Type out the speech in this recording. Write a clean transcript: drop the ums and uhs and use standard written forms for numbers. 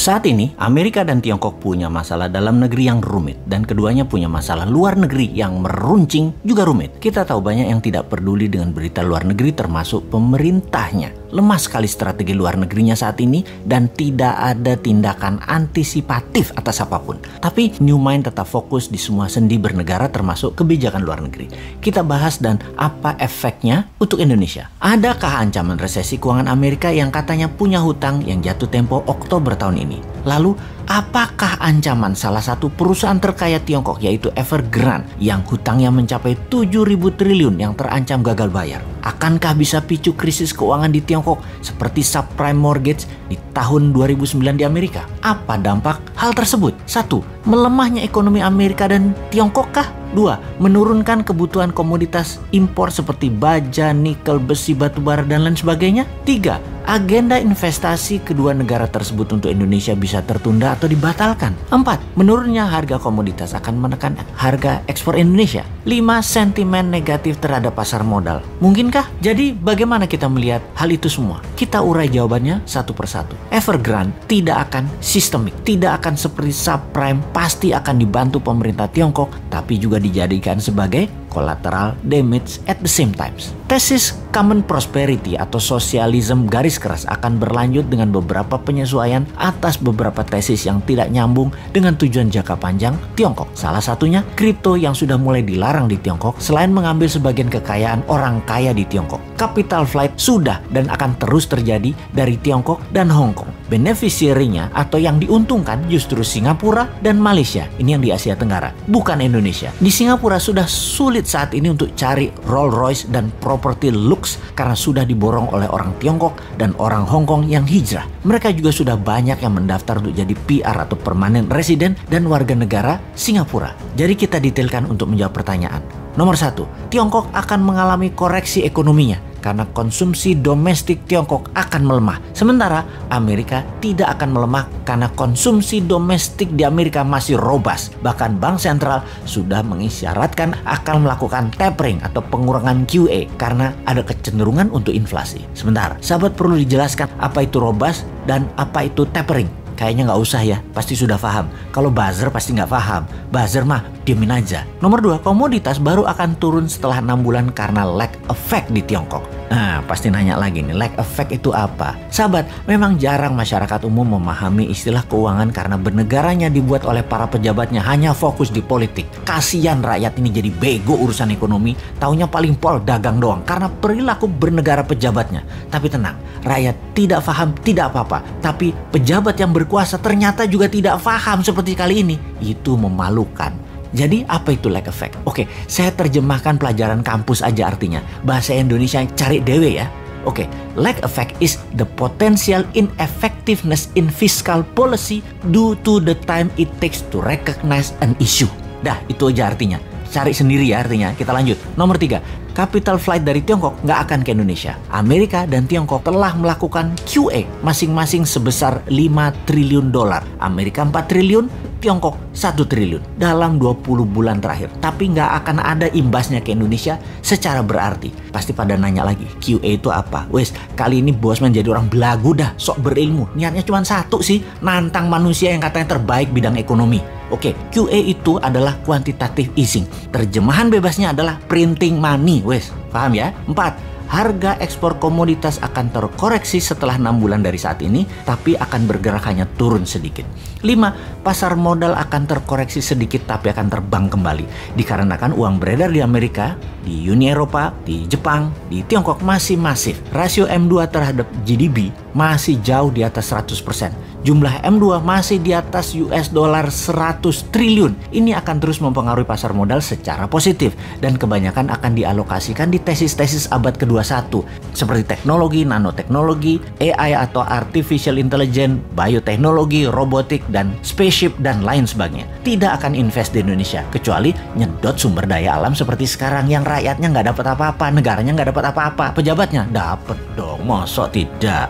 Saat ini, Amerika dan Tiongkok punya masalah dalam negeri yang rumit, dan keduanya punya masalah luar negeri yang meruncing juga rumit. Kita tahu banyak yang tidak peduli dengan berita luar negeri, termasuk pemerintahnya. Lemah sekali strategi luar negerinya saat ini, dan tidak ada tindakan antisipatif atas apapun. Tapi New Mind tetap fokus di semua sendi bernegara, termasuk kebijakan luar negeri. Kita bahas dan apa efeknya untuk Indonesia. Adakah ancaman resesi keuangan Amerika yang katanya punya hutang yang jatuh tempo Oktober tahun ini? Lalu, apakah ancaman salah satu perusahaan terkaya Tiongkok yaitu Evergrande yang hutangnya mencapai 7.000 triliun yang terancam gagal bayar? Akankah bisa picu krisis keuangan di Tiongkok seperti subprime mortgage di tahun 2009 di Amerika? Apa dampak hal tersebut? 1. Melemahnya ekonomi Amerika dan Tiongkok kah? 2. Menurunkan kebutuhan komoditas impor seperti baja, nikel, besi, batubara, dan lain sebagainya? 3. Agenda investasi kedua negara tersebut untuk Indonesia bisa tertunda atau dibatalkan. 4. Menurunnya harga komoditas akan menekan harga ekspor Indonesia. 5. Sentimen negatif terhadap pasar modal. Mungkinkah? Jadi bagaimana kita melihat hal itu semua? Kita urai jawabannya satu persatu. Evergrande tidak akan sistemik, tidak akan seperti subprime, pasti akan dibantu pemerintah Tiongkok, tapi juga dijadikan sebagai collateral damage at the same time. Tesis common prosperity atau sosialisme garis keras akan berlanjut dengan beberapa penyesuaian atas beberapa tesis yang tidak nyambung dengan tujuan jangka panjang Tiongkok. Salah satunya kripto yang sudah mulai dilarang di Tiongkok selain mengambil sebagian kekayaan orang kaya di Tiongkok. Capital flight sudah dan akan terus terjadi dari Tiongkok dan Hong Kong. Beneficiary-nya atau yang diuntungkan justru Singapura dan Malaysia. Ini yang di Asia Tenggara, bukan Indonesia. Di Singapura sudah sulit saat ini untuk cari Rolls Royce dan properti lux karena sudah diborong oleh orang Tiongkok dan orang Hong Kong yang hijrah. Mereka juga sudah banyak yang mendaftar untuk jadi PR atau permanent resident dan warga negara Singapura. Jadi kita detailkan untuk menjawab pertanyaan. Nomor 1, Tiongkok akan mengalami koreksi ekonominya karena konsumsi domestik Tiongkok akan melemah. Sementara Amerika tidak akan melemah karena konsumsi domestik di Amerika masih robust. Bahkan Bank Sentral sudah mengisyaratkan akan melakukan tapering atau pengurangan QE karena ada kecenderungan untuk inflasi. Sebentar, sahabat perlu dijelaskan apa itu robust dan apa itu tapering. Kayaknya nggak usah ya, pasti sudah paham. Kalau buzzer pasti nggak paham. Buzzer mah diemin aja. Nomor 2, komoditas baru akan turun setelah 6 bulan karena lag effect di Tiongkok. Nah, pasti nanya lagi nih, lag effect itu apa? Sahabat, memang jarang masyarakat umum memahami istilah keuangan karena bernegaranya dibuat oleh para pejabatnya hanya fokus di politik. Kasian rakyat ini jadi bego urusan ekonomi, taunya paling pol dagang doang karena perilaku bernegara pejabatnya. Tapi tenang, rakyat tidak paham tidak apa-apa, tapi pejabat yang berkuasa ternyata juga tidak paham seperti kali ini. Itu memalukan. Jadi apa itu lag effect? Oke, saya terjemahkan pelajaran kampus aja artinya. Bahasa Indonesia cari dewe ya. Oke, lag effect is the potential ineffectiveness in fiscal policy due to the time it takes to recognize an issue. Dah, itu aja artinya. Cari sendiri ya artinya. Kita lanjut. Nomor 3, capital flight dari Tiongkok nggak akan ke Indonesia. Amerika dan Tiongkok telah melakukan QE masing-masing sebesar 5 triliun dolar. Amerika 4 triliun, Tiongkok 1 triliun dalam 20 bulan terakhir. Tapi nggak akan ada imbasnya ke Indonesia secara berarti. Pasti pada nanya lagi, QE itu apa? Wes, kali ini Bosman jadi orang belagu dah, sok berilmu. Niatnya cuma satu sih, nantang manusia yang katanya terbaik bidang ekonomi. Oke, QE itu adalah quantitative easing. Terjemahan bebasnya adalah printing money. Wes, paham ya? 4. Harga ekspor komoditas akan terkoreksi setelah 6 bulan dari saat ini, tapi akan bergerak hanya turun sedikit. 5. Pasar modal akan terkoreksi sedikit tapi akan terbang kembali. Dikarenakan uang beredar di Amerika, di Uni Eropa, di Jepang, di Tiongkok masih masif. Rasio M2 terhadap GDP masih jauh di atas 100%. Jumlah M2 masih di atas US dollar 100 triliun. Ini akan terus mempengaruhi pasar modal secara positif dan kebanyakan akan dialokasikan di tesis-tesis abad ke-21 seperti teknologi, nanoteknologi, AI atau artificial intelligence, bioteknologi, robotik, dan spaceship dan lain sebagainya. Tidak akan invest di Indonesia kecuali nyedot sumber daya alam seperti sekarang yang rakyatnya nggak dapat apa-apa, negaranya nggak dapat apa-apa, pejabatnya dapat dong, masa tidak?